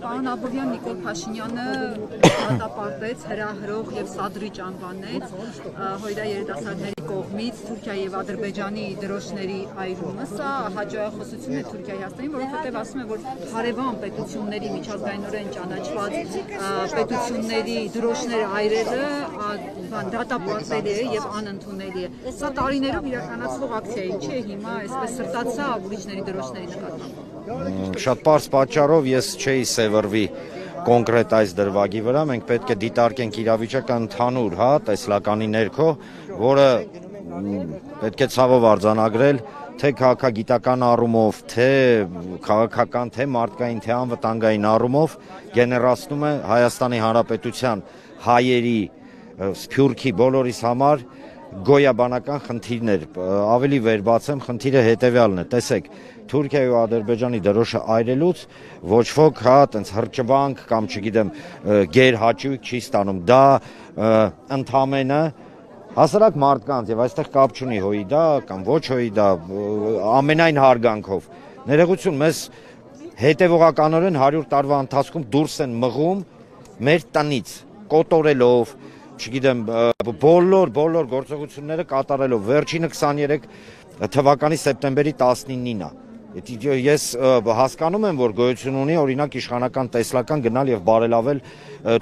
Պարոն Աբովյան Նիկոլ Փաշինյանը դատապարտեց, հրահրող եւ սադրիչ անվանեց հույրա երիտասարդների կողմից Թուրքիայի եւ Ադրբեջանի դրոշների այրումը։ Սա հաջողախոսություն է Թուրքիայի հասցեին, որովհետեւ ասում է, որ հարևան պետությունների միջազգայինորեն ճանաչված պետությունների դրոշները այրելը դատապարտելի է եւ անընդունելի է։ Սա տարիներով իրականացվող ակցիա է, չէ՞ հիմա այսպես սրտացա ուրիշների դրոշների նկատմամբ։ Շատ պարզ պատճառով ես չէի սևեռվի կոնկրետ այս դրվագի վրա, մենք պետք է դիտարկենք իրավիճակը ընդհանուր, տեսլականի ներքո, որը պետք է ցավով արձանագրել, թե քաղաքագիտական առումով, թե քաղաքական, թե մարդկային, թե անվտանգային առումով գեներացնում է Հայաստանի Հանրապետության հայերի, սփյուռքի բոլորիս համար գոյաբանական խնդիրներ, ավելի վեր բացեմ, խնդիրը հետևյալն է, տեսեք, Թուրքիայի ու Ադրբեջանի դրոշը այրելուց ոչ ոք տենց հրճվանք կամ չգիտեմ գերհաճույք չի ստանում, դա ընդամենը հասարակ մարդկանց եւ այստեղ կապ չունի հույդա կամ ոչ հույդա ամենայն հարգանքով ներողություն մեզ հետևողականորեն 100 տարվա ընթացքում դուրս են մղում մեր տնից կոտորելով չգիտեմ բոլոր գործողությունները կատարելով վերջինը 23 թվականի սեպտեմբերի 19-ին է ես հասկանում եմ որ գոյություն ունի օրինակ իշխանական տեսլական գնալ եւ բարելավել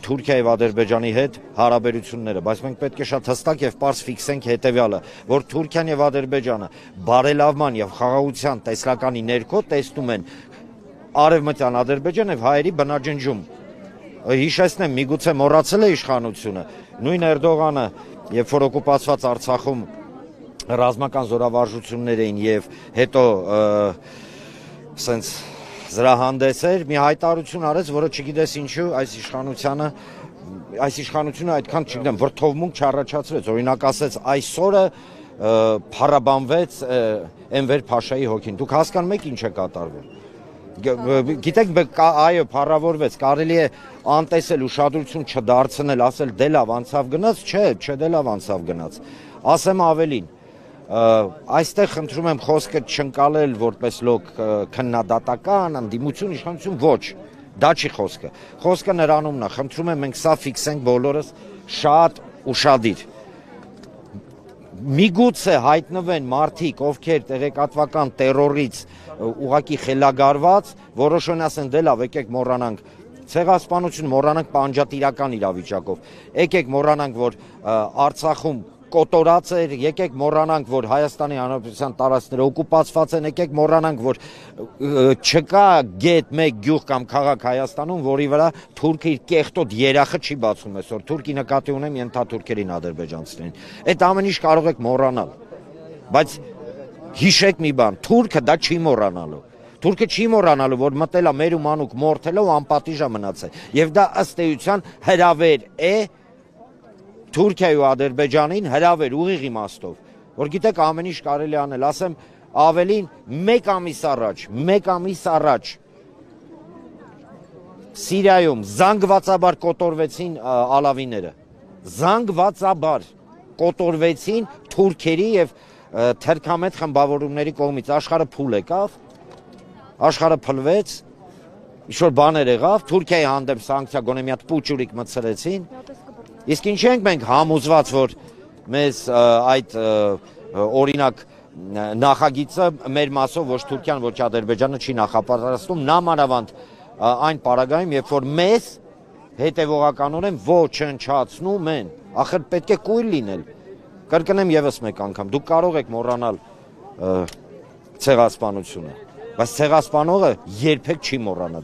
Թուրքիայի եւ Ադրբեջանի հետ հարաբերությունները բայց մենք պետք է շատ հստակ եւ պարզ ֆիքսենք հետեւյալը որ Թուրքիան եւ Ադրբեջանը բարելավման եւ խաղաղության տեսլականի ներքո տեսնում են արևմտյան Ադրբեջան եւ հայերի բնաջնջում հիշեցնեմ միգուցե մոռացել է իշխանությունը նույն Էրդողանը երբ որ օկուպացված Արցախում ռազմական զորավարժություններ էին եւ հետո սենց զրահանդես էր մի հայտարարություն արեց որը չգիտես ինչու այս իշխանությունը այդքան չգիտեմ վրթովմունք չառաջացրեց օրինակ ասեց այսօրը փառաբանվեց Էնվեր Փաշայի հոգին դուք հասկանում եք ինչ է կատարվում գիտեք այո փառավորվեց կարելի է անտեսել ուշադրություն չդարձնել ասել դե լավ անցավ գնաց չէ դե լավ անցավ գնաց ասեմ ավելին այստեղ խնդրում եմ խոսքը չընկալել որպես լոկ քննադատական անդիմություն իշխանություն ոչ դա չի խոսքը նրանումն է խնդրում եմ մենք սա ֆիքսենք բոլորս շատ ուշադիր միգուցե հայտնվեն մարդիկ ովքեր տեղեկատվական տերորից ուղակի խելագարված որոշեն ասեն դե լավ եկեք մոռանանք ցեղասպանություն մոռանանք պանջատիրական իրավիճակով եկեք մոռանանք որ Արցախում կոտորած էր եկեք մոռանանք որ Հայաստանի Հանրապետության տարածքները օկուպացված են եկեք մոռանանք որ չկա գետ մեկ գյուղ կամ քաղաք Հայաստանում որի վրա թուրքը իր կեղտոտ երախը չի բացում այսօր թուրքի նկատի ունեմ ենթաթուրքերին ադրբեջանցիներին այդ ամեն ինչ կարող եք մոռանալ բայց հիշեք մի բան թուրքը դա չի մոռանալու Թուրքը չի մոռանալու, որ մտել է մեր ու մանուկ մորթելով անպատիժ է մնացել։ Եվ դա ըստ էության հրավեր է Թուրքիայի ու Ադրբեջանին հրավեր ուղիղ իմաստով, որ գիտեք ամեն ինչ կարելի անել, ասեմ ավելին մեկ ամիս առաջ Սիրիայում զանգվածաբար կոտորվեցին ալավիները, զանգվածաբար կոտորվեցին թուրքերի եւ թերքամետ խմբավորումների կողմից, աշխարհը փուլ եկավ, աշխարհը փլվեց, ինչ-որ բաներ եղավ, Թուրքիայի հանդեպ սանկցիա գոնե մի հատ պուճուրիկ մտցրեցին, իսկ ինչ ենք մենք համոզված, որ մեզ այդ օրինակ նախագիծը մեր մասով ոչ Թուրքիան, ոչ Ադրբեջանը չի նախապատրաստում, նամանավանդ այն պարագայում, երբ որ մեզ հետևողականորեն ոչնչացնում են, ախր պետք է կույր լինել, կրկնեմ եւս մեկ անգամ, դուք կարող եք մոռանալ ցեղասպանությունը, բայց ցեղասպանողը երբեք չի մոռանա